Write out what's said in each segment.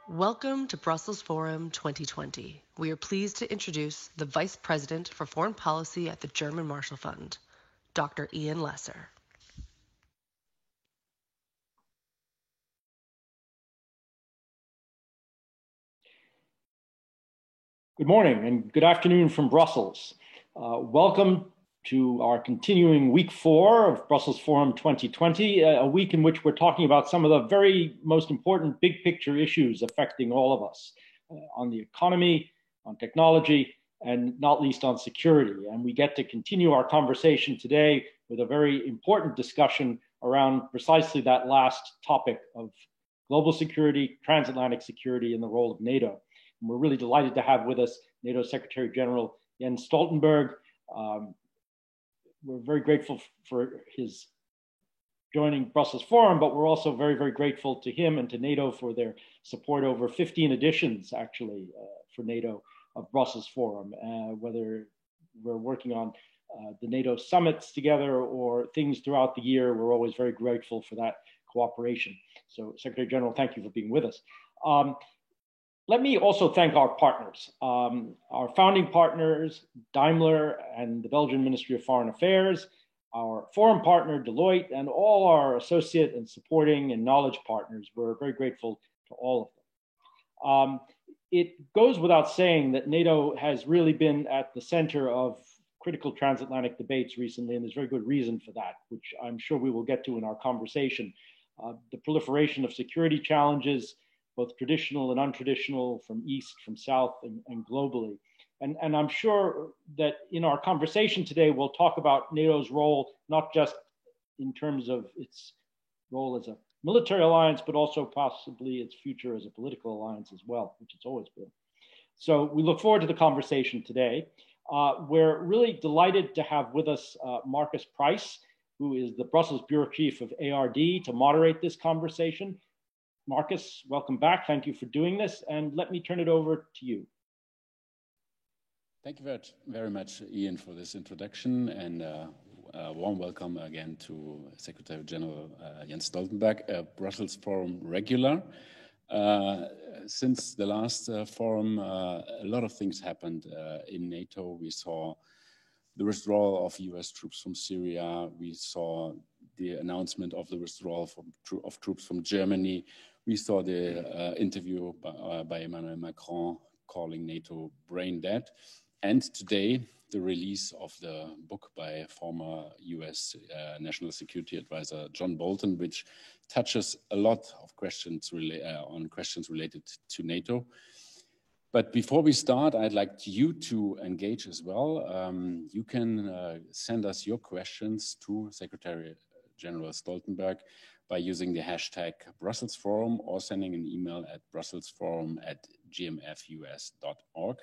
Welcome to Brussels Forum 2020. We are pleased to introduce the Vice President for Foreign Policy at the German Marshall Fund, Dr. Ian Lesser. Good morning and good afternoon from Brussels. Welcome to our continuing week 4 of Brussels Forum 2020, a week in which we're talking about some of the very most important big picture issues affecting all of us on the economy, on technology, and not least on security. And we get to continue our conversation today with a very important discussion around precisely that last topic of global security, transatlantic security, and the role of NATO. And we're really delighted to have with us NATO Secretary General Jens Stoltenberg. We're very grateful for his joining Brussels Forum, but we're also very, very grateful to him and to NATO for their support over 15 editions, actually, for NATO of Brussels Forum, whether we're working on the NATO summits together or things throughout the year. We're always very grateful for that cooperation. So, Secretary General, thank you for being with us. Let me also thank our partners, our founding partners, Daimler and the Belgian Ministry of Foreign Affairs, our forum partner, Deloitte, and all our associate and supporting and knowledge partners. We're very grateful to all of them. It goes without saying that NATO has really been at the center of critical transatlantic debates recently, and there's very good reason for that, which I'm sure we will get to in our conversation. The proliferation of security challenges, both traditional and untraditional, from east, from south, and globally. And I'm sure that in our conversation today, we'll talk about NATO's role, not just in terms of its role as a military alliance, but also possibly its future as a political alliance as well, which it's always been. So we look forward to the conversation today. We're really delighted to have with us Markus Price, who is the Brussels Bureau Chief of ARD, to moderate this conversation. Markus, welcome back. Thank you for doing this. And let me turn it over to you. Thank you very much, Ian, for this introduction, and a warm welcome again to Secretary General Jens Stoltenberg, a Brussels Forum regular. Since the last forum, a lot of things happened in NATO. We saw the withdrawal of US troops from Syria. We saw the announcement of the withdrawal of troops from Germany. We saw the interview by Emmanuel Macron calling NATO brain dead. And today, the release of the book by former US National Security Advisor John Bolton, which touches a lot of questions related to NATO. But before we start, I'd like you to engage as well. You can send us your questions to Secretary General Stoltenberg by using the hashtag Brussels Forum or sending an email at brusselsforum@gmfus.org.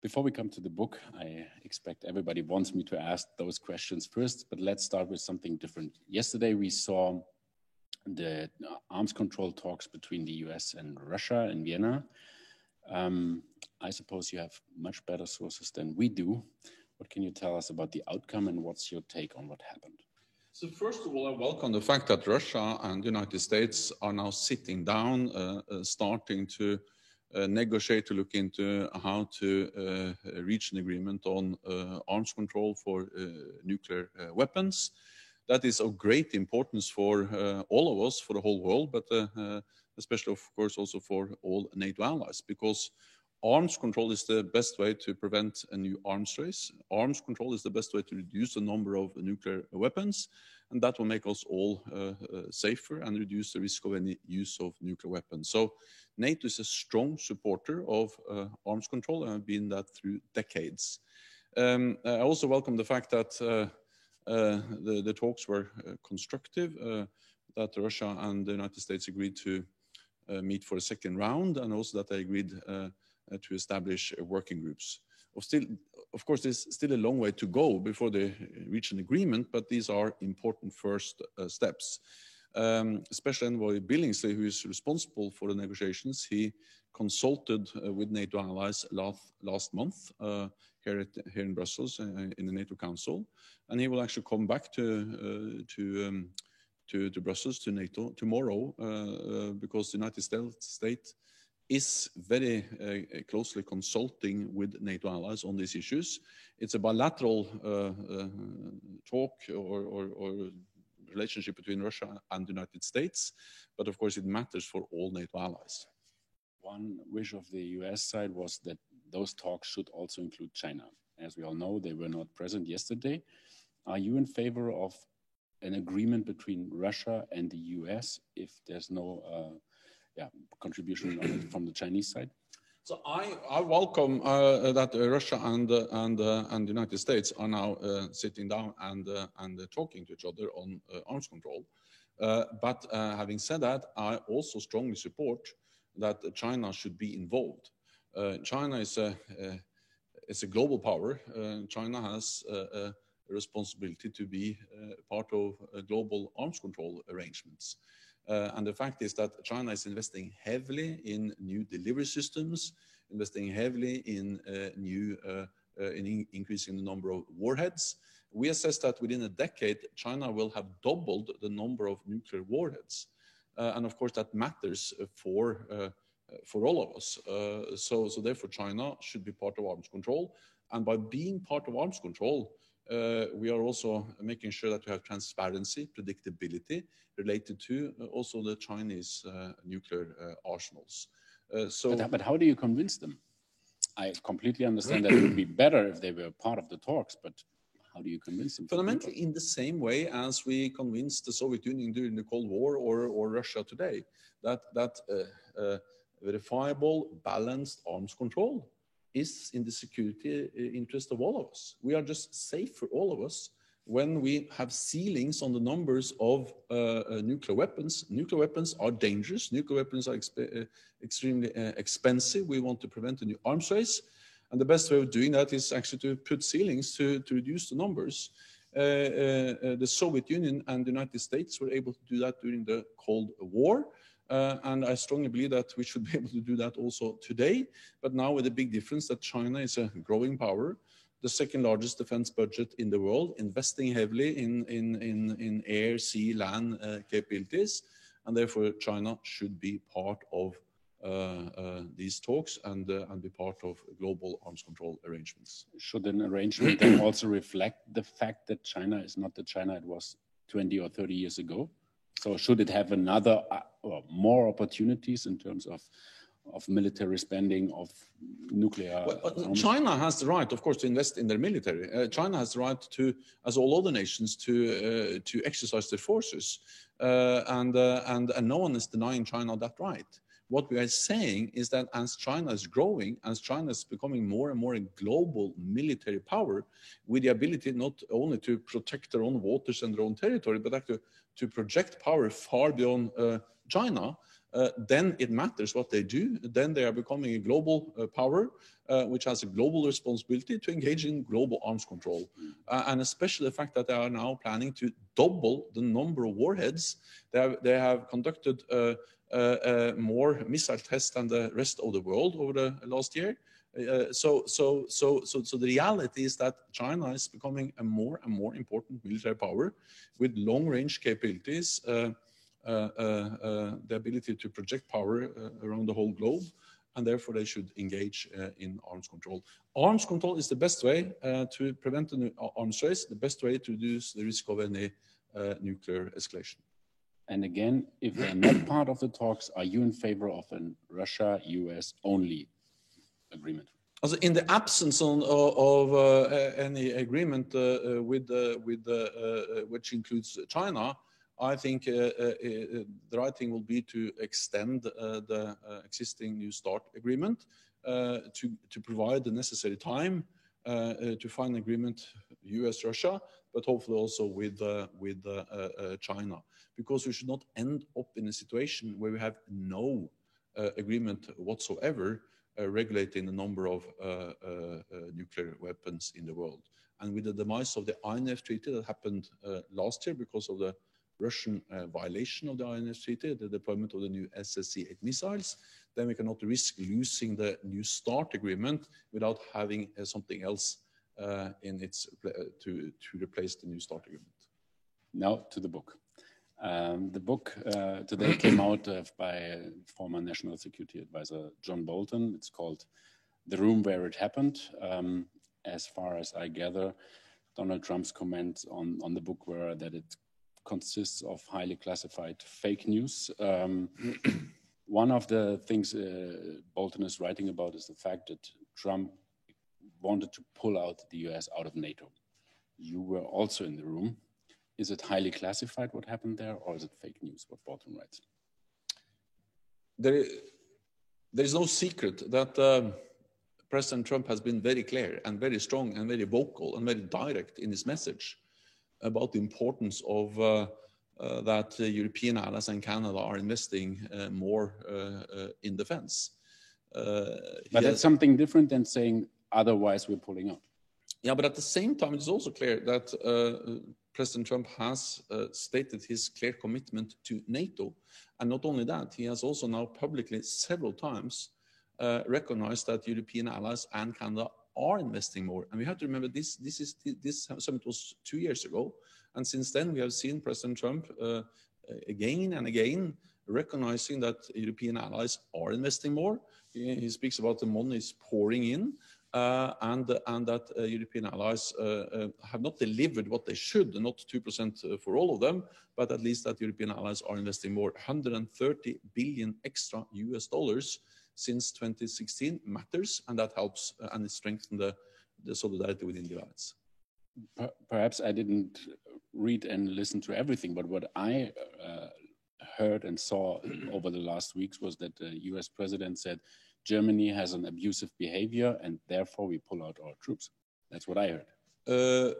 Before we come to the book, I expect everybody wants me to ask those questions first, but let's start with something different. Yesterday, we saw the arms control talks between the US and Russia in Vienna. I suppose you have much better sources than we do. What can you tell us about the outcome and what's your take on what happened? So first of all, I welcome the fact that Russia and the United States are now sitting down, starting to negotiate to look into how to reach an agreement on arms control for nuclear weapons. That is of great importance for all of us, for the whole world, but especially, of course, also for all NATO allies, because arms control is the best way to prevent a new arms race. Arms control is the best way to reduce the number of nuclear weapons, and that will make us all safer and reduce the risk of any use of nuclear weapons. So NATO is a strong supporter of arms control and have been that through decades. I also welcome the fact that the talks were constructive, that Russia and the United States agreed to meet for a second round, and also that they agreed to establish working groups. Of course, there's still a long way to go before they reach an agreement, but these are important first steps. Especially Envoy Billingsley, who is responsible for the negotiations, he consulted with NATO allies last month here in Brussels in the NATO Council, and he will actually come back to Brussels, to NATO tomorrow, because the United States is very closely consulting with NATO allies on these issues. It's a bilateral talk or relationship between Russia and the United States, but of course it matters for all NATO allies. One wish of the US side was that those talks should also include China. As we all know, they were not present yesterday. Are you in favor of an agreement between Russia and the US if there's no contribution on it from the Chinese side? So I welcome that Russia and the United States are now sitting down and talking to each other on arms control. But having said that, I also strongly support that China should be involved. China is a global power. China has a responsibility to be part of global arms control arrangements. And the fact is that China is investing heavily in new delivery systems, investing heavily in increasing the number of warheads. We assess that within a decade, China will have doubled the number of nuclear warheads. And of course, that matters for all of us. So therefore, China should be part of arms control. And by being part of arms control, we are also making sure that we have transparency, predictability related to also the Chinese nuclear arsenals. But how do you convince them? I completely understand that it would be better if they were part of the talks, but how do you convince them? Fundamentally, in the same way as we convinced the Soviet Union during the Cold War or Russia today, that verifiable, balanced arms control is in the security interest of all of us. We are just safe for all of us when we have ceilings on the numbers of nuclear weapons. Nuclear weapons are dangerous. Nuclear weapons are extremely expensive. We want to prevent a new arms race. And the best way of doing that is actually to put ceilings to reduce the numbers. The Soviet Union and the United States were able to do that during the Cold War. And I strongly believe that we should be able to do that also today. But now with the big difference that China is a growing power, the second largest defense budget in the world, investing heavily in air, sea, land capabilities. And therefore, China should be part of these talks and be part of global arms control arrangements. Should an arrangement then also reflect the fact that China is not the China it was 20 or 30 years ago? So should it have another more opportunities in terms of military spending, of nuclear? Well, China has the right, of course, to invest in their military. China has the right to, as all other nations, to exercise their forces, and no one is denying China that right. What we are saying is that as China is growing, as China is becoming more and more a global military power, with the ability not only to protect their own waters and their own territory, but actually to project power far beyond China, then it matters what they do. Then they are becoming a global power, which has a global responsibility to engage in global arms control. And especially the fact that they are now planning to double the number of warheads. They have conducted more missile tests than the rest of the world over the last year. So the reality is that China is becoming a more and more important military power with long-range capabilities, the ability to project power around the whole globe, and therefore they should engage in arms control. Arms control is the best way to prevent an arms race, the best way to reduce the risk of any nuclear escalation. And again, if they're not part of the talks, are you in favor of a Russia-US only agreement? Also, in the absence of any agreement which includes China, I think the right thing will be to extend the existing New START agreement to provide the necessary time to find an agreement, US-Russia, but hopefully also with China, because we should not end up in a situation where we have no agreement whatsoever regulating the number of nuclear weapons in the world. And with the demise of the INF Treaty that happened last year because of the Russian violation of the INF Treaty, the deployment of the new SSC-8 missiles, then we cannot risk losing the New START agreement without having something else in its to replace the New START agreement. Now to the book. The book today came out by former National Security Advisor John Bolton. It's called The Room Where It Happened. As far as I gather, Donald Trump's comments on the book were that it consists of highly classified fake news. One of the things Bolton is writing about is the fact that Trump wanted to pull out the US out of NATO. You were also in the room. Is it highly classified what happened there, or is it fake news, what Bolton writes? There is no secret that President Trump has been very clear and very strong and very vocal and very direct in his message about the importance of that European allies and Canada are investing more in defense. But that's something different than saying otherwise we're pulling out. Yeah, but at the same time, it's also clear that President Trump has stated his clear commitment to NATO. And not only that, he has also now publicly several times recognized that European allies and Canada are investing more. And we have to remember this summit was 2 years ago. And since then, we have seen President Trump again and again recognizing that European allies are investing more. He speaks about the money is pouring in. And that European allies have not delivered what they should, not 2% for all of them, but at least that European allies are investing more. 130 billion extra US dollars since 2016 matters, and that helps and it strengthens the solidarity within the alliance. Perhaps I didn't read and listen to everything, but what I heard and saw over the last weeks was that the US president said, Germany has an abusive behavior and therefore we pull out our troops. That's what I heard.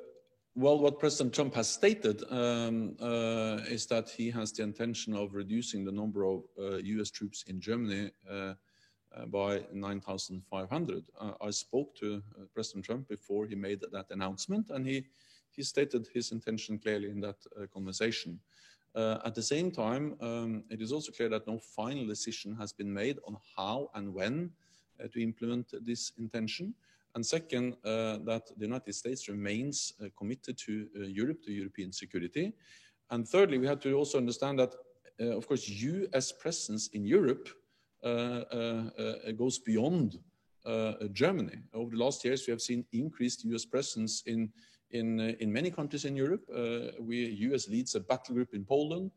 Well, what President Trump has stated is that he has the intention of reducing the number of US troops in Germany by 9,500. I spoke to President Trump before he made that announcement, and he stated his intention clearly in that conversation. At the same time, it is also clear that no final decision has been made on how and when to implement this intention. And second, that the United States remains committed to Europe, to European security. And thirdly, we have to also understand that, of course, US presence in Europe goes beyond Germany. Over the last years, we have seen increased US presence in many countries in Europe. US leads a battle group in Poland.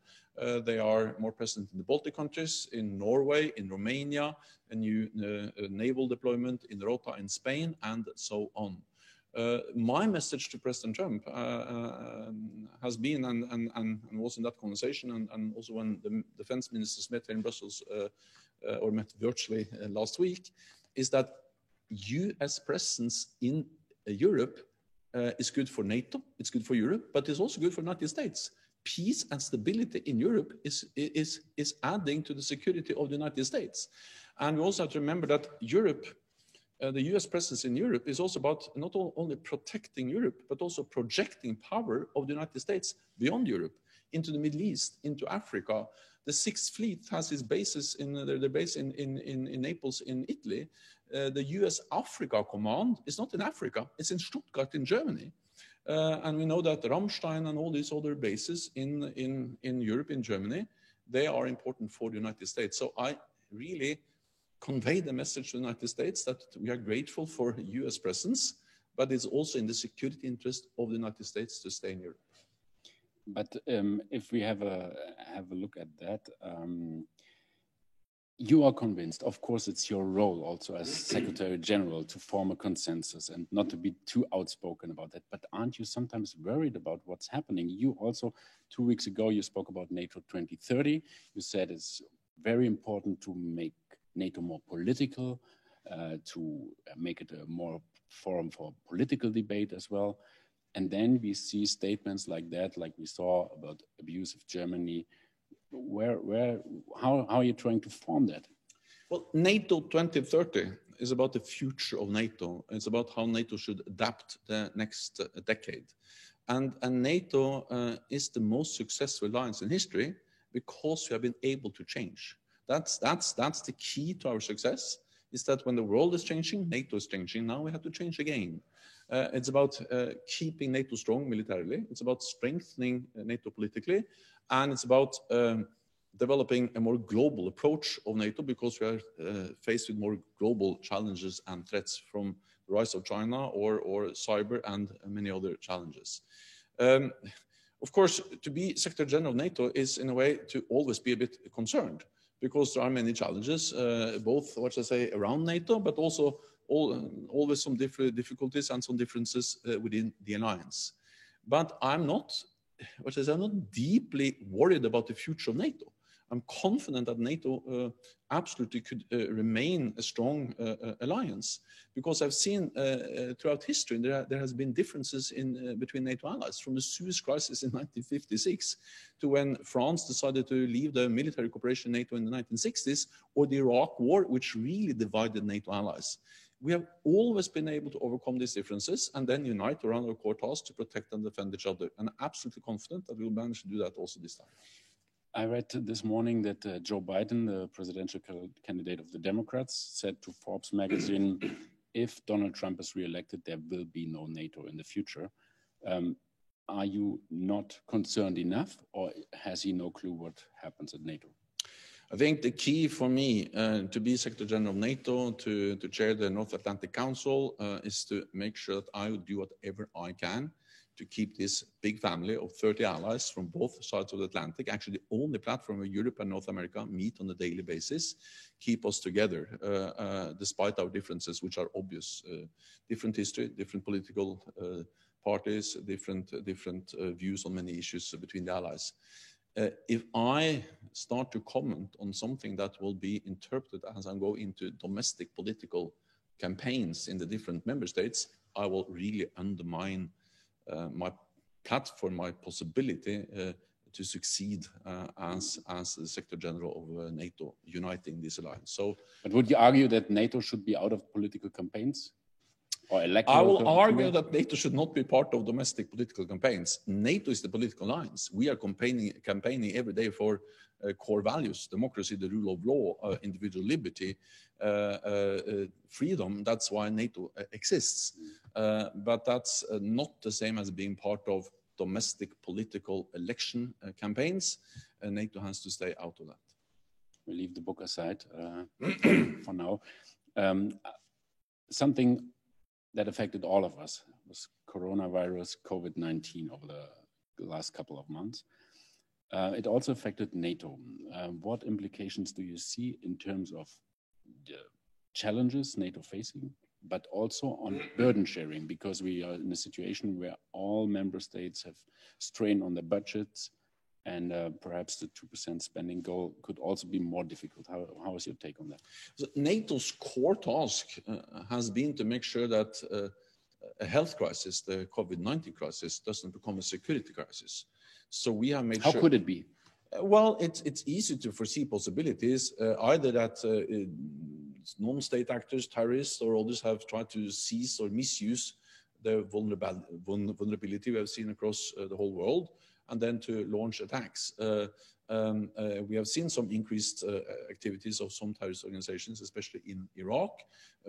They are more present in the Baltic countries, in Norway, in Romania, a new naval deployment in Rota in Spain, and so on. My message to President Trump has been, and was in that conversation, and also when the defense ministers met here in Brussels, or met virtually last week, is that US presence in Europe is good for NATO, it's good for Europe, but it's also good for the United States. Peace and stability in Europe is adding to the security of the United States. And we also have to remember that Europe, the US presence in Europe is also about not only protecting Europe, but also projecting power of the United States beyond Europe, into the Middle East, into Africa. The Sixth Fleet has its bases in their base in Naples, in Italy. The US Africa Command is not in Africa, it's in Stuttgart in Germany. And we know that Ramstein and all these other bases in Europe, in Germany, they are important for the United States. So I really convey the message to the United States that we are grateful for US presence, but it's also in the security interest of the United States to stay in Europe. But if we have a look at that, you are convinced, of course, it's your role also as Secretary General to form a consensus and not to be too outspoken about that. But aren't you sometimes worried about what's happening? You also, 2 weeks ago, you spoke about NATO 2030. You said it's very important to make NATO more political, to make it a more forum for political debate as well. And then we see statements like that, like we saw about abuse of Germany. How are you trying to form that? Well, NATO 2030 is about the future of NATO. It's about how NATO should adapt the next decade. And NATO is the most successful alliance in history because we have been able to change. That's the key to our success, is that when the world is changing, NATO is changing. Now we have to change again. It's about keeping NATO strong militarily. It's about strengthening NATO politically. And it's about developing a more global approach of NATO, because we are faced with more global challenges and threats from the rise of China or cyber and many other challenges. Of course, to be Secretary General of NATO is in a way to always be a bit concerned, because there are many challenges, both, what should I say, around NATO, but also always some difficulties and some differences within the alliance. But I'm not, what should I say, I'm not deeply worried about the future of NATO. I'm confident that NATO absolutely could remain a strong alliance, because I've seen throughout history there has been differences in between NATO allies, from the Suez Crisis in 1956 to when France decided to leave the military cooperation in NATO in the 1960s, or the Iraq War, which really divided NATO allies. We have always been able to overcome these differences and then unite around our core task to protect and defend each other. And I'm absolutely confident that we'll manage to do that also this time. I read this morning that Joe Biden, the presidential candidate of the Democrats, said to Forbes magazine, if Donald Trump is reelected, there will be no NATO in the future. Are you not concerned enough, or has he no clue what happens at NATO? I think the key for me to be Secretary General of NATO, to chair the North Atlantic Council, is to make sure that I will do whatever I can to keep this big family of 30 allies from both sides of the Atlantic, actually the only platform where Europe and North America meet on a daily basis, keep us together, despite our differences, which are obvious. Different history, different political parties, different views on many issues between the allies. If I start to comment on something that will be interpreted as I go into domestic political campaigns in the different member states, I will really undermine my platform, my possibility to succeed as the Secretary General of NATO, uniting this alliance. So, but would you argue that NATO should be out of political campaigns? Or electoral I will argue that NATO should not be part of domestic political campaigns. NATO is the political alliance. We are campaigning every day for core values: democracy, the rule of law, individual liberty, freedom. That's why NATO exists. But that's not the same as being part of domestic political election campaigns. NATO has to stay out of that. We leave the book aside for now. Something that affected all of us was coronavirus, COVID-19, over the last couple of months. It also affected NATO. What implications do you see in terms of the challenges NATO facing, but also on burden sharing? Because we are in a situation where all member states have strained on their budgets, and perhaps the 2% spending goal could also be more difficult. How is your take on that? So NATO's core task has been to make sure that a health crisis, the COVID-19 crisis, doesn't become a security crisis. So we have made sure. How could it be? Well, it's easy to foresee possibilities, either that non-state actors, terrorists, or others have tried to seize or misuse the vulnerability we have seen across the whole world, and then to launch attacks. We have seen some increased activities of some terrorist organizations, especially in Iraq.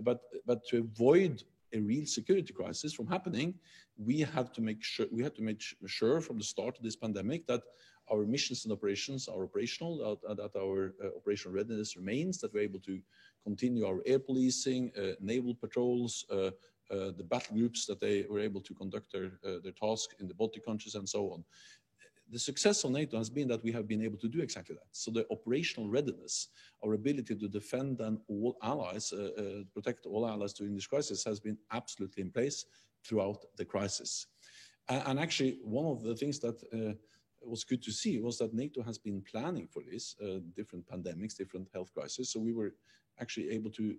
But to avoid a real security crisis from happening, we have to make sure from the start of this pandemic that our missions and operations are operational, that our operational readiness remains, that we're able to continue our air policing, naval patrols, the battle groups, that they were able to conduct their task in the Baltic countries and so on. The success of NATO has been that we have been able to do exactly that. So the operational readiness, our ability to defend and all allies, protect all allies during this crisis, has been absolutely in place throughout the crisis. And actually, one of the things that was good to see was that NATO has been planning for this, different pandemics, different health crises. So we were actually able to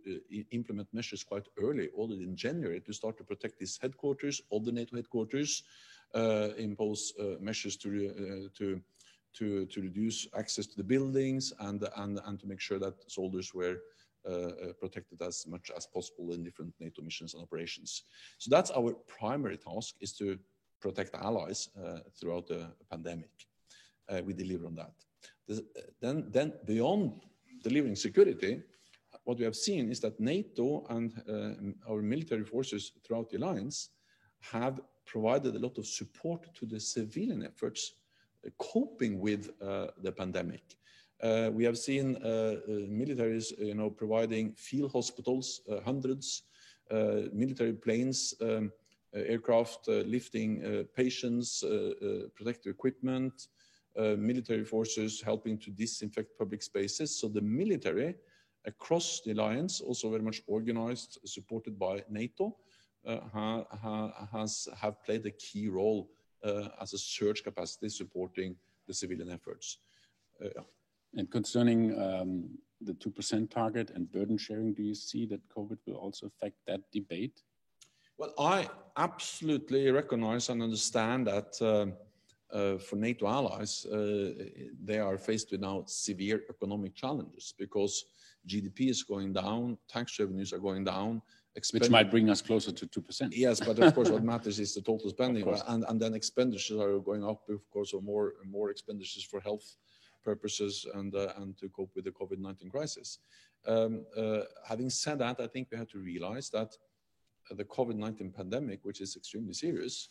implement measures quite early, already in January, to start to protect these headquarters, all the NATO headquarters, impose measures to reduce access to the buildings, and to make sure that soldiers were protected as much as possible in different NATO missions and operations. So that's our primary task, is to protect allies throughout the pandemic. We deliver on that. Then beyond delivering security, what we have seen is that NATO and our military forces throughout the alliance have provided a lot of support to the civilian efforts coping with the pandemic. We have seen militaries, providing field hospitals, hundreds, military planes, aircraft lifting patients, protective equipment, military forces helping to disinfect public spaces. So the military across the alliance, also very much organized, supported by NATO, have played a key role as a surge capacity supporting the civilian efforts. And concerning the 2% target and burden sharing, do you see that COVID will also affect that debate? Well, I absolutely recognize and understand that for NATO allies, they are faced with now severe economic challenges because GDP is going down, tax revenues are going down. Which might bring us closer to 2%. Yes, but of course what matters is the total spending, and then expenditures are going up, of course, or more expenditures for health purposes and to cope with the COVID-19 crisis. Having said that, I think we have to realize that the COVID-19 pandemic, which is extremely serious,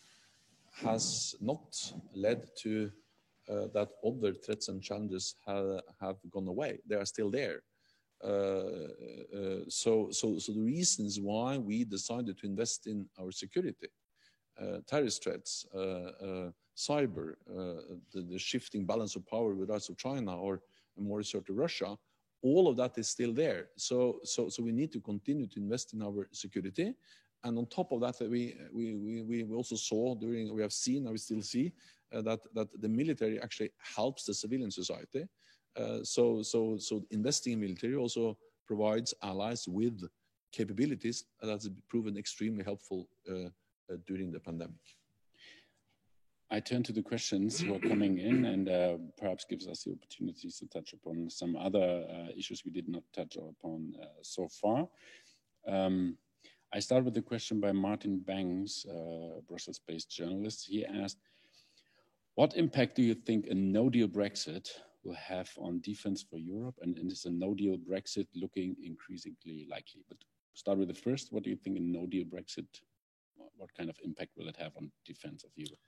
has not led to that other threats and challenges have gone away. They are still there. So the reasons why we decided to invest in our security, terrorist threats, cyber, the shifting balance of power with us to China or more assertive Russia, all of that is still there. So we need to continue to invest in our security. And on top of that, we also saw we have seen, and we still see that the military actually helps the civilian society. So investing in military also provides allies with capabilities that's proven extremely helpful during the pandemic. I turn to the questions who are coming in and perhaps gives us the opportunities to touch upon some other issues we did not touch upon so far. I start with a question by Martin Banks, Brussels-based journalist. He asked, what impact do you think a no-deal Brexit will have on defense for Europe? And is a no-deal Brexit looking increasingly likely? But start with the first. What do you think a no-deal Brexit, what kind of impact will it have on defense of Europe?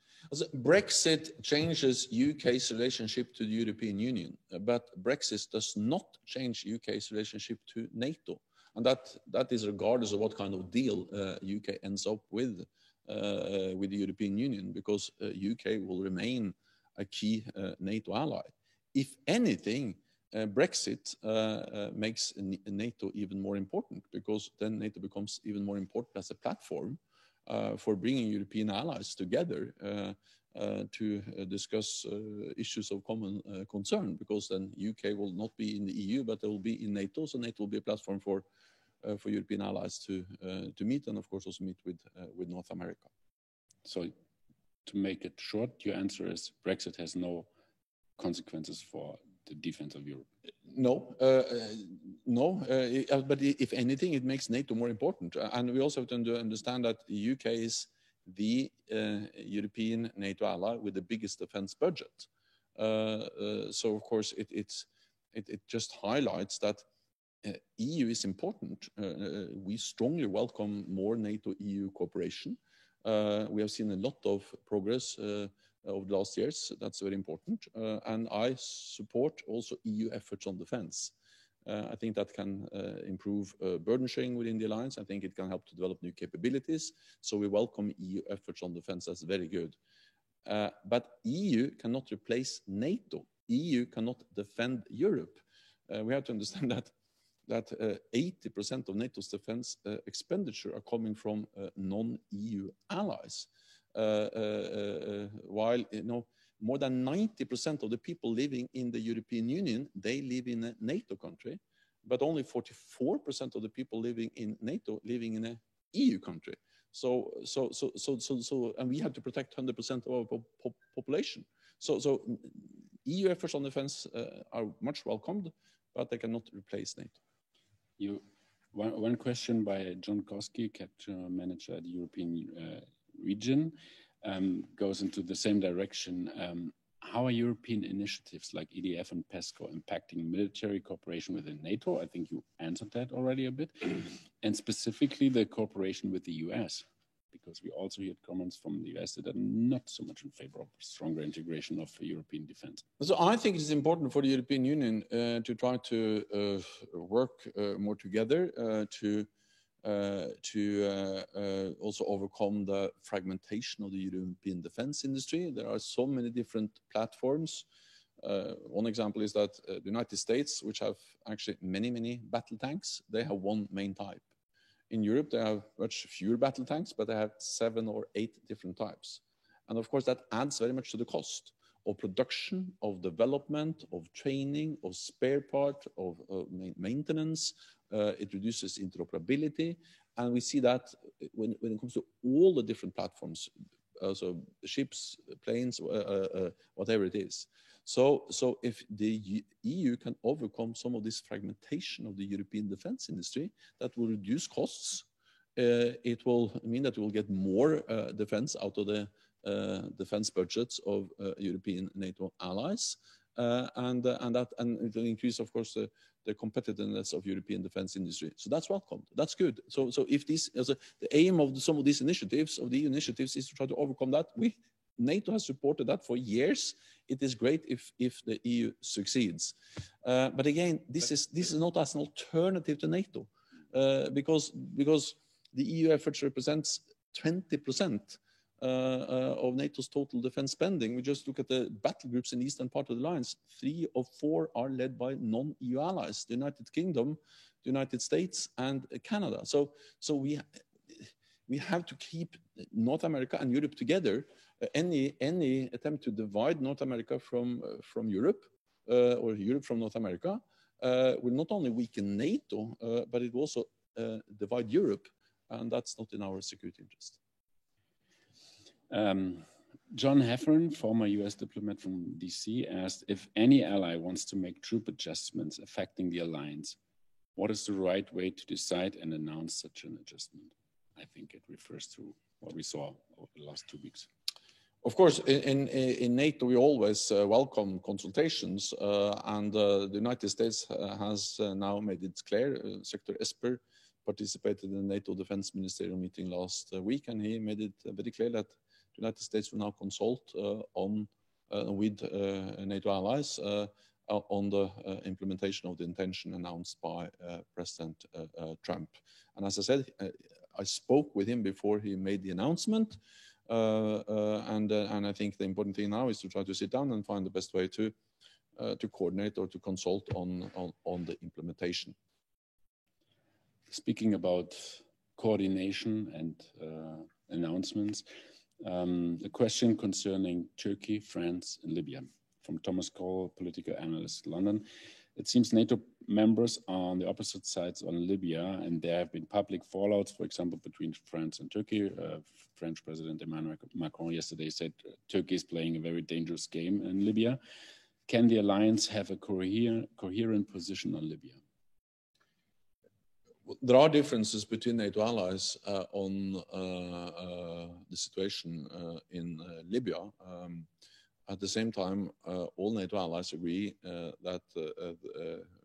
Brexit changes UK's relationship to the European Union, but Brexit does not change UK's relationship to NATO. And that is regardless of what kind of deal UK ends up with the European Union, because UK will remain a key NATO ally. If anything, Brexit makes NATO even more important, because then NATO becomes even more important as a platform for bringing European allies together to discuss issues of common concern, because then UK will not be in the EU, but it will be in NATO. So NATO will be a platform for European allies to meet, and of course also meet with North America. So to make it short, your answer is Brexit has no consequences for the defense of Europe? No, but if anything, it makes NATO more important. And we also have to understand that the UK is the European NATO ally with the biggest defense budget. So of course, it just highlights that EU is important. We strongly welcome more NATO-EU cooperation. We have seen a lot of progress over the last years. That's very important. And I support also EU efforts on defense. I think that can improve burden sharing within the alliance. I think it can help to develop new capabilities. So we welcome EU efforts on defense. That's very good. But EU cannot replace NATO. EU cannot defend Europe. We have to understand that 80% of NATO's defense expenditure are coming from non-EU allies. While more than 90% of the people living in the European Union, they live in a NATO country, but only 44% of the people living in NATO living in an EU country. So, and we have to protect 100% of our population. So EU efforts on defense are much welcomed, but they cannot replace NATO. One question by John Koski, capture manager at the European region, goes into the same direction. How are European initiatives like EDF and PESCO impacting military cooperation within NATO? I think you answered that already a bit. And specifically the cooperation with the US, Because we also heard comments from the US that are not so much in favor of stronger integration of European defense. So I think it's important for the European Union to try to work more together to also overcome the fragmentation of the European defense industry. There are so many different platforms. One example is that the United States, which have actually many battle tanks, they have one main type. In Europe, they have much fewer battle tanks, but they have 7 or 8 different types. And of course, that adds very much to the cost of production, of development, of training, of spare part, of maintenance. It reduces interoperability. And we see that when it comes to all the different platforms, so ships, planes, whatever it is. So if the EU can overcome some of this fragmentation of the European defense industry, that will reduce costs. It will mean that we will get more defense out of the defense budgets of European NATO allies, and it will increase, of course, the competitiveness of European defense industry. So that's welcome. That's good. So if this, the aim of some of these initiatives, of the EU initiatives, is to try to overcome that. NATO has supported that for years. It is great if the EU succeeds. But again, this is not as an alternative to NATO, because the EU efforts represents 20% of NATO's total defense spending. We just look at the battle groups in the eastern part of the alliance. 3 of 4 are led by non-EU allies: the United Kingdom, the United States, and Canada. So we have to keep North America and Europe together. Any attempt to divide North America from Europe or Europe from North America will not only weaken NATO, but it will also divide Europe, and that's not in our security interest. John Heffern, former US diplomat from DC, asked if any ally wants to make troop adjustments affecting the alliance, what is the right way to decide and announce such an adjustment? I think it refers to what we saw over the last 2 weeks. Of course, in NATO, we always welcome consultations, and the United States has now made it clear. Secretary Esper participated in the NATO Defense Ministerial meeting last week, and he made it very clear that the United States will now consult with NATO allies on the implementation of the intention announced by President Trump. And as I said, I spoke with him before he made the announcement. And I think the important thing now is to try to sit down and find the best way to coordinate or to consult on the implementation. Speaking about coordination and announcements, a question concerning Turkey, France, and Libya from Thomas Cole, political analyst, London. It seems NATO members are on the opposite sides on Libya, and there have been public fallouts, for example, between France and Turkey. French President Emmanuel Macron yesterday said Turkey is playing a very dangerous game in Libya. Can the alliance have a coherent position on Libya? There are differences between NATO allies on the situation in Libya. At the same time, all NATO allies agree that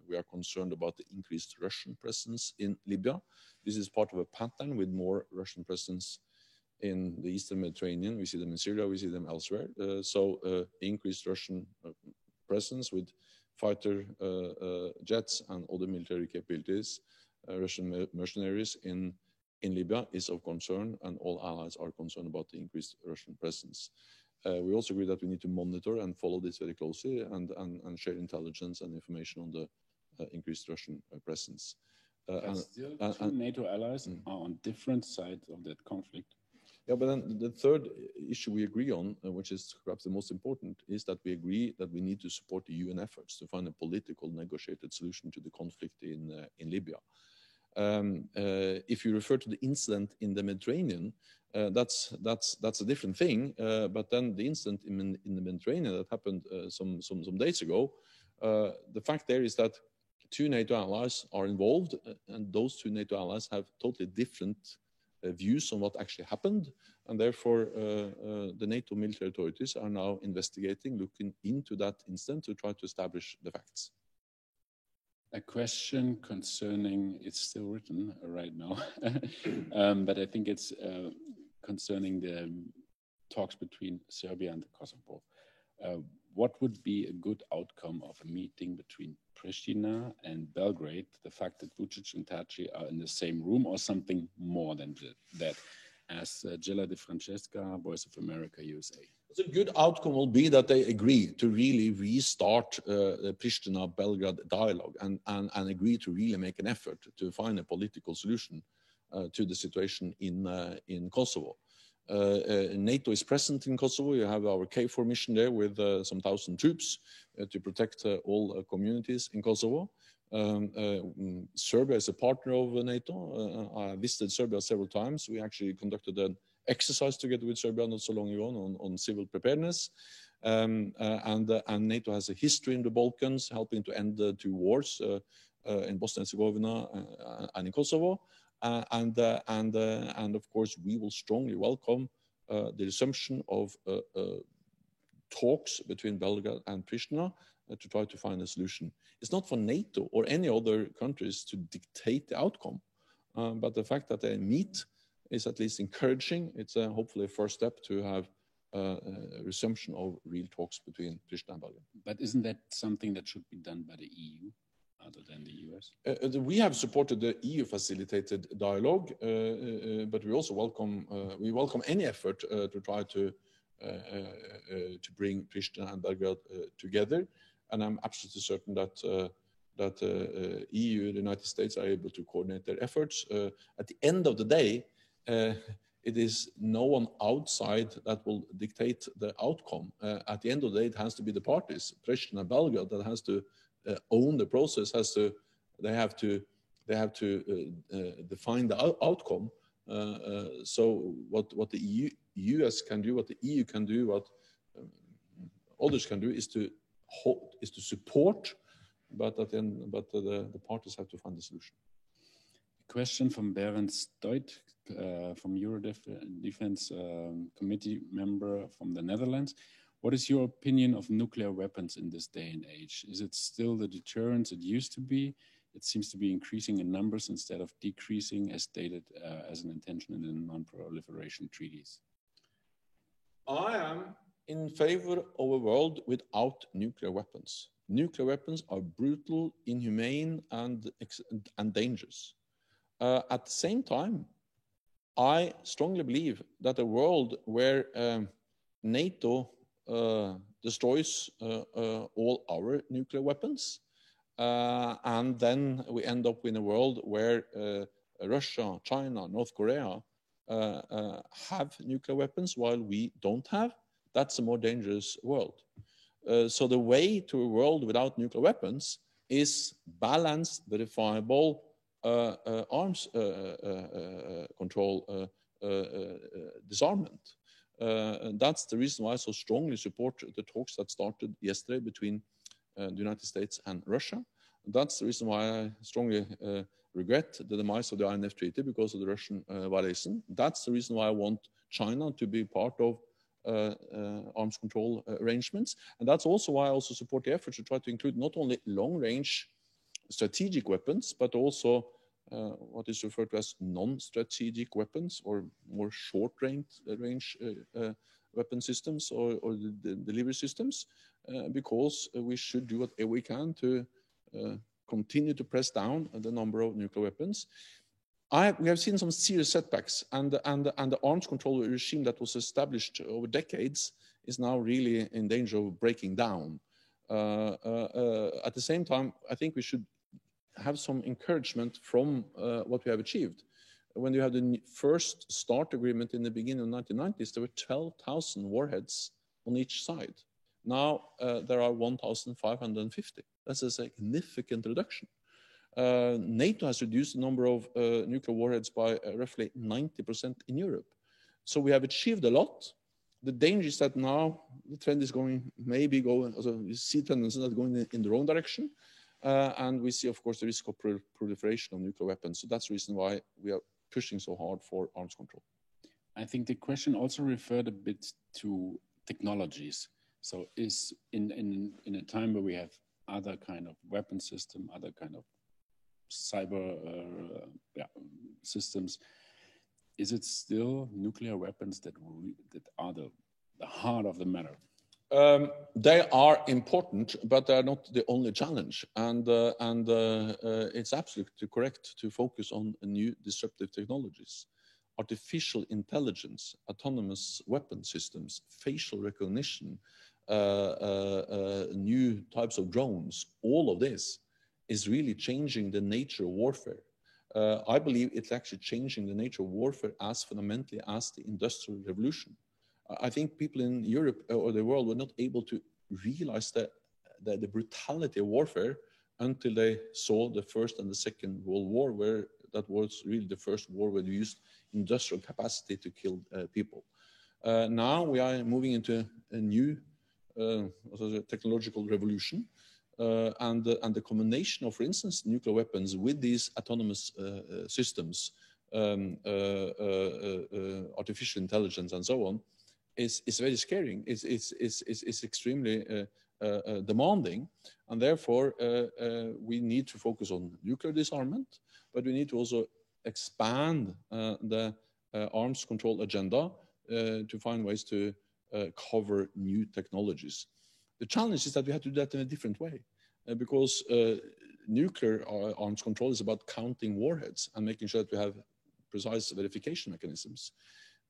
we are concerned about the increased Russian presence in Libya. This is part of a pattern with more Russian presence in the Eastern Mediterranean. We see them in Syria, we see them elsewhere. So increased Russian presence with fighter jets and other military capabilities, Russian mercenaries in Libya is of concern, and all allies are concerned about the increased Russian presence. We also agree that we need to monitor and follow this very closely and share intelligence and information on the increased Russian presence. Still, two NATO allies are on different sides of that conflict. Yeah, but then the third issue we agree on, which is perhaps the most important, is that we agree that we need to support the UN efforts to find a political negotiated solution to the conflict in Libya. If you refer to the incident in the Mediterranean, that's a different thing. But then the incident in the Mediterranean that happened some days ago, the fact there is that 2 NATO allies are involved, and those 2 NATO allies have totally different views on what actually happened, and therefore the NATO military authorities are now investigating, looking into that incident to try to establish the facts. A question concerning, it's still written right now, but I think it's concerning the talks between Serbia and Kosovo. What would be a good outcome of a meeting between Pristina and Belgrade? The fact that Vučić and Taci are in the same room, or something more than that? As Gela De Francesca, Voice of America, USA. So a good outcome will be that they agree to really restart the Pristina-Belgrade dialogue and agree to really make an effort to find a political solution to the situation in Kosovo. NATO is present in Kosovo. You have our KFOR mission there with some 1,000 troops to protect all communities in Kosovo. Serbia is a partner of NATO. I visited Serbia several times. We actually conducted an exercise together with Serbia not so long ago on civil preparedness. And NATO has a history in the Balkans, helping to end 2 wars in Bosnia and Herzegovina and in Kosovo. And of course, we will strongly welcome the resumption of talks between Belgrade and Pristina to try to find a solution. It's not for NATO or any other countries to dictate the outcome, but the fact that they meet is at least encouraging. It's hopefully a first step to have a resumption of real talks between Pristina and Belgrade. But isn't that something that should be done by the EU? Other than the US? We have supported the EU-facilitated dialogue, but we also welcome any effort to try to bring Pristina and Belgrade together. And I'm absolutely certain that EU, the United States, are able to coordinate their efforts. At the end of the day, it is no one outside that will dictate the outcome. At the end of the day, it has to be the parties, Pristina and Belgrade, that has to own the process. They have to define the outcome. So what the US can do, what the EU can do, what others can do is to support, but at the end, the parties have to find the solution. A question from Berend Stoit, from Eurodefense committee member from the Netherlands. What is your opinion of nuclear weapons in this day and age? Is it still the deterrence it used to be? It seems to be increasing in numbers instead of decreasing, as stated as an intention in the non-proliferation treaties. I am in favor of a world without nuclear weapons. Nuclear weapons are brutal, inhumane, and dangerous. At the same time, I strongly believe that a world where NATO destroys all our nuclear weapons, and then we end up in a world where Russia, China, North Korea have nuclear weapons while we don't have. That's a more dangerous world. So the way to a world without nuclear weapons is balanced, verifiable arms control disarmament. And that's the reason why I so strongly support the talks that started yesterday between the United States and Russia. That's the reason why I strongly regret the demise of the INF Treaty because of the Russian violation. That's the reason why I want China to be part of arms control arrangements. And that's also why I also support the effort to try to include not only long-range strategic weapons, but also what is referred to as non-strategic weapons or more short-range weapon systems or the delivery systems, because we should do whatever we can to continue to press down the number of nuclear weapons. We have seen some serious setbacks, and the arms control regime that was established over decades is now really in danger of breaking down. At the same time, I think we should have some encouragement from what we have achieved. When you had the first START agreement in the beginning of the 1990s, there were 12,000 warheads on each side. Now there are 1,550. That's a significant reduction. NATO has reduced the number of nuclear warheads by roughly 90% in Europe. So we have achieved a lot. The danger is that now the trend is we see tendencies that are going in the wrong direction. And we see, of course, the risk of proliferation of nuclear weapons. So that's the reason why we are pushing so hard for arms control. I think the question also referred a bit to technologies. So is in a time where we have other kind of weapon system, other kind of cyber systems, is it still nuclear weapons that are the heart of the matter? They are important, but they are not the only challenge. And it's absolutely correct to focus on new disruptive technologies. Artificial intelligence, autonomous weapon systems, facial recognition, new types of drones, all of this is really changing the nature of warfare. I believe it's actually changing the nature of warfare as fundamentally as the Industrial Revolution. I think people in Europe or the world were not able to realize the brutality of warfare until they saw the First and the Second World War, where that was really the first war where we used industrial capacity to kill people. Now we are moving into a new technological revolution, and the combination of, for instance, nuclear weapons with these autonomous systems, artificial intelligence, and so on, is very scaring. It's extremely demanding, and therefore we need to focus on nuclear disarmament, but we need to also expand the arms control agenda to find ways to cover new technologies. The challenge is that we have to do that in a different way, because nuclear arms control is about counting warheads and making sure that we have precise verification mechanisms.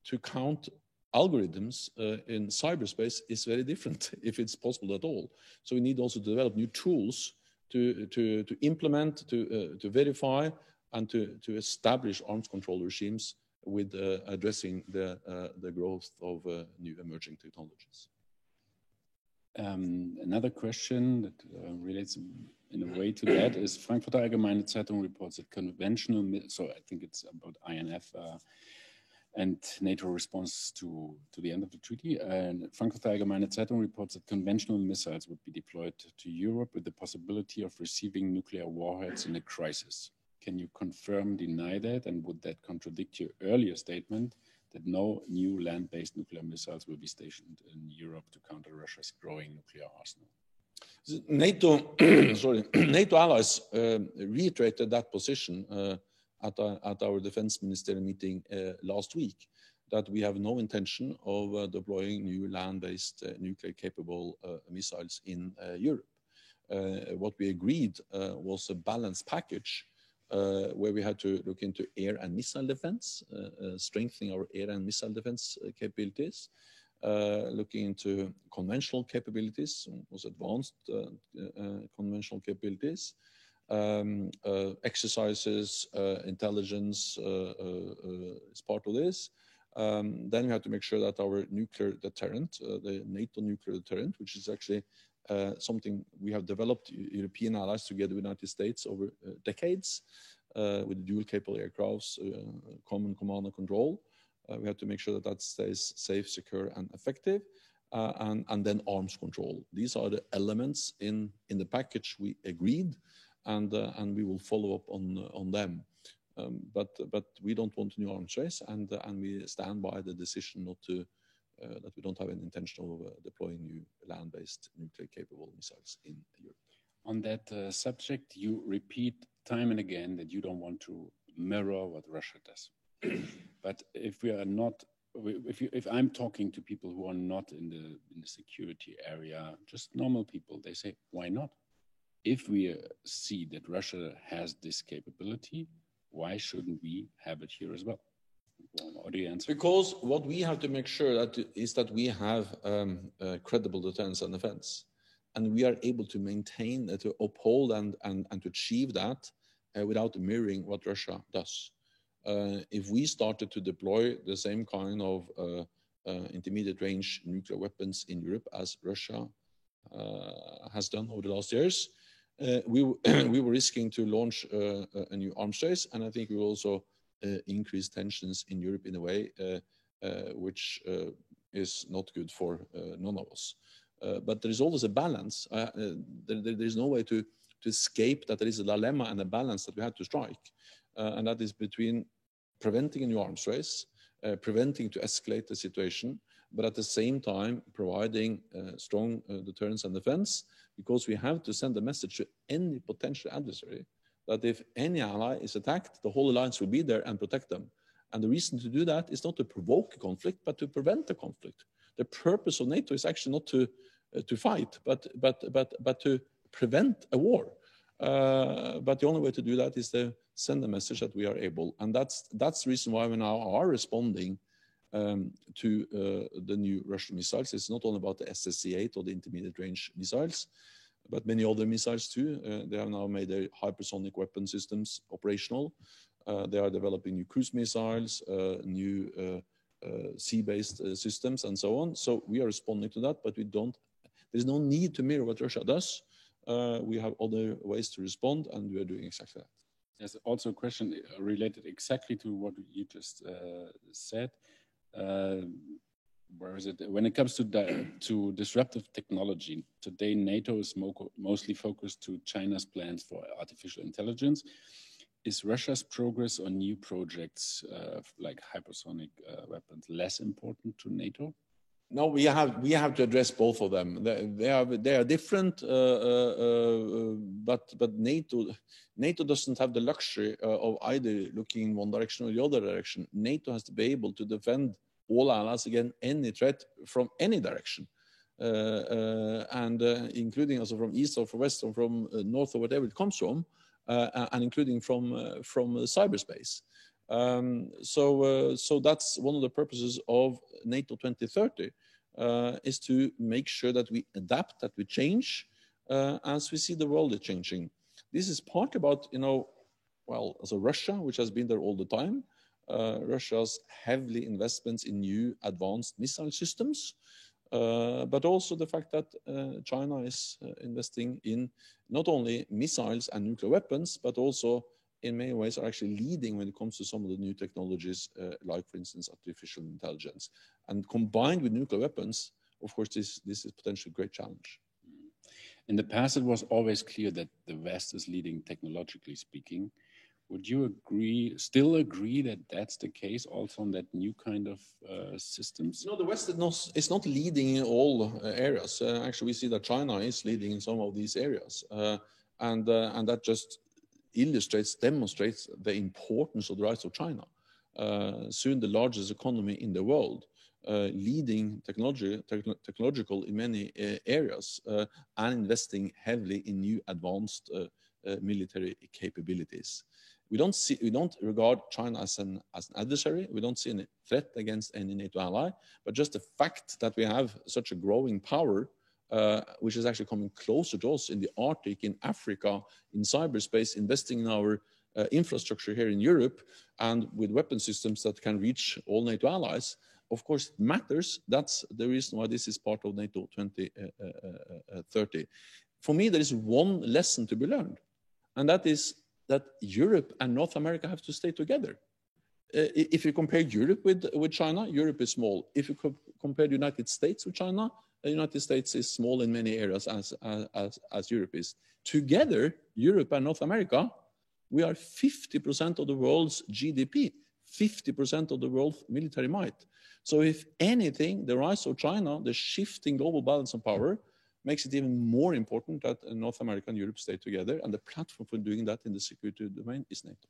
To count algorithms in cyberspace is very different, if it's possible at all. So we need also to develop new tools to implement, to verify, and to establish arms control regimes with addressing the growth of new emerging technologies. Another question that relates in a way to that is Frankfurter Allgemeine Zeitung reports that conventional, so I think it's about INF and NATO response to the end of the treaty. And Frankfurter Allgemeine Zeitung reports that conventional missiles would be deployed to Europe with the possibility of receiving nuclear warheads in a crisis. Can you confirm, deny that, and would that contradict your earlier statement that no new land-based nuclear missiles will be stationed in Europe to counter Russia's growing nuclear arsenal? NATO, NATO allies reiterated that position at our defense ministerial meeting last week, that we have no intention of deploying new land-based nuclear-capable missiles in Europe. What we agreed was a balanced package where we had to look into air and missile defense, strengthening our air and missile defense capabilities, looking into conventional capabilities, most advanced conventional capabilities, exercises, intelligence is part of this. Then we have to make sure that our nuclear deterrent, the NATO nuclear deterrent, which is actually something we have developed, European allies together with the United States over decades, with dual capable aircrafts, common command and control. We have to make sure that that stays safe, secure, and effective, and then arms control. These are the elements in the package we agreed, and we will follow up on them. But we don't want a new arms race, and we stand by the decision not to that we don't have any intention of deploying new land-based nuclear-capable missiles in Europe. On that subject, you repeat time and again that you don't want to mirror what Russia does. But if we are not, if I'm talking to people who are not in the security area, just normal people, they say, why not? If we see that Russia has this capability, why shouldn't we have it here as well? What do you answer? Because what we have to make sure is that we have credible deterrence and defense, and we are able to maintain, to uphold and to achieve that without mirroring what Russia does. If we started to deploy the same kind of intermediate range nuclear weapons in Europe as Russia has done over the last years, we were risking to launch a new arms race, and I think we will also increase tensions in Europe in a way which is not good for none of us. But there is always a balance. There is no way to escape that there is a dilemma and a balance that we have to strike. And that is between preventing a new arms race, preventing to escalate the situation, but at the same time providing strong deterrence and defense, because we have to send a message to any potential adversary that if any ally is attacked, the whole alliance will be there and protect them. And the reason to do that is not to provoke a conflict, but to prevent a conflict. The purpose of NATO is actually not to fight, but to prevent a war. But the only way to do that is to send a message that we are able. And that's the reason why we now are responding to the new Russian missiles. It's not only about the SSC-8 or the intermediate range missiles, but many other missiles too. They have now made their hypersonic weapon systems operational. They are developing new cruise missiles, new sea-based systems, and so on. So we are responding to that, but there's no need to mirror what Russia does. We have other ways to respond, and we are doing exactly that. There's also a question related exactly to what you just said. Where is it? When it comes to disruptive technology, today NATO is mostly focused to China's plans for artificial intelligence. Is Russia's progress on new projects like hypersonic weapons less important to NATO? No, we have to address both of them. They are different, but NATO doesn't have the luxury of either looking in one direction or the other direction. NATO has to be able to defend all allies against any threat from any direction, and including also from east or from west or from north or whatever it comes from, and including from cyberspace. So that's one of the purposes of NATO 2030, is to make sure that we adapt, that we change as we see the world is changing. This is part about, also Russia, which has been there all the time. Russia's heavily investments in new advanced missile systems, but also the fact that China is investing in not only missiles and nuclear weapons, but also in many ways are actually leading when it comes to some of the new technologies, like, for instance, artificial intelligence. And combined with nuclear weapons, of course, this is potentially a great challenge. In the past, it was always clear that the West is leading technologically speaking. Would you still agree that that's the case also on that new kind of systems? No, the West is not leading in all areas. Actually, we see that China is leading in some of these areas. And that just demonstrates the importance of the rise of China. Soon the largest economy in the world, leading technological in many areas, and investing heavily in new advanced military capabilities. We don't regard China as an adversary. We don't see any threat against any NATO ally, but just the fact that we have such a growing power, which is actually coming closer to us in the Arctic, in Africa, in cyberspace, investing in our infrastructure here in Europe, and with weapon systems that can reach all NATO allies, of course, it matters. That's the reason why this is part of NATO 2030. For me, there is one lesson to be learned, and that is that Europe and North America have to stay together. If you compare Europe with China, Europe is small. If you compare the United States with China, the United States is small in many areas as Europe is. Together, Europe and North America, we are 50% of the world's GDP, 50% of the world's military might. So if anything, the rise of China, the shifting global balance of power, makes it even more important that North America and Europe stay together, and the platform for doing that in the security domain is NATO.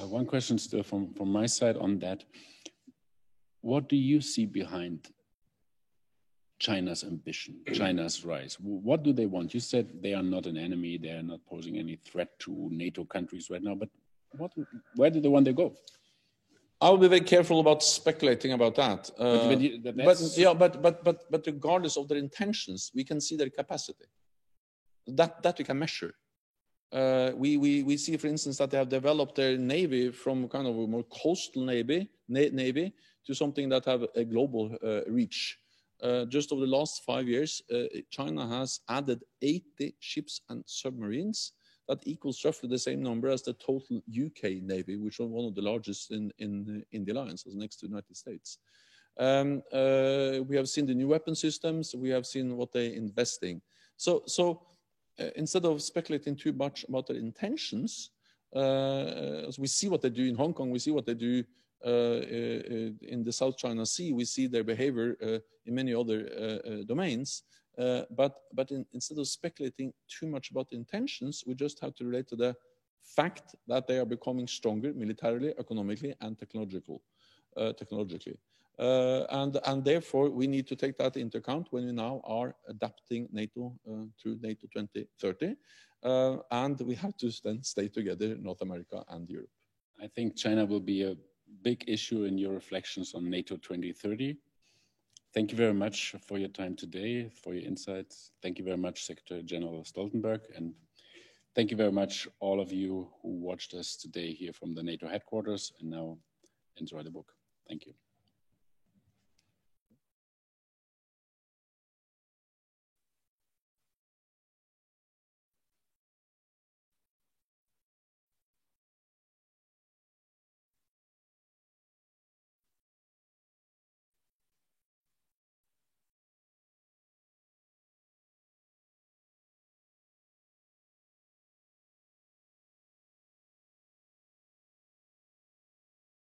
One question still from my side on that. What do you see behind China's ambition, China's rise? What do they want? You said they are not an enemy, they are not posing any threat to NATO countries right now, but where do they want to go? I'll be very careful about speculating about that. But regardless of their intentions, we can see their capacity. That we can measure. We see, for instance, that they have developed their navy from kind of a more coastal navy to something that have a global reach. Just over the last 5 years, China has added 80 ships and submarines. That equals roughly the same number as the total UK Navy, which is one of the largest in the alliance, next to the United States. We have seen the new weapon systems. We have seen what they're investing. So instead of speculating too much about their intentions, we see what they do in Hong Kong. We see what they do in the South China Sea. We see their behavior in many other domains. But instead of speculating too much about the intentions, we just have to relate to the fact that they are becoming stronger militarily, economically, and technologically. And therefore, we need to take that into account when we now are adapting NATO to NATO 2030. And we have to then stay together, North America and Europe. I think China will be a big issue in your reflections on NATO 2030. Thank you very much for your time today, for your insights. Thank you very much, Secretary General Stoltenberg. And thank you very much, all of you who watched us today here from the NATO headquarters. And now enjoy the book. Thank you.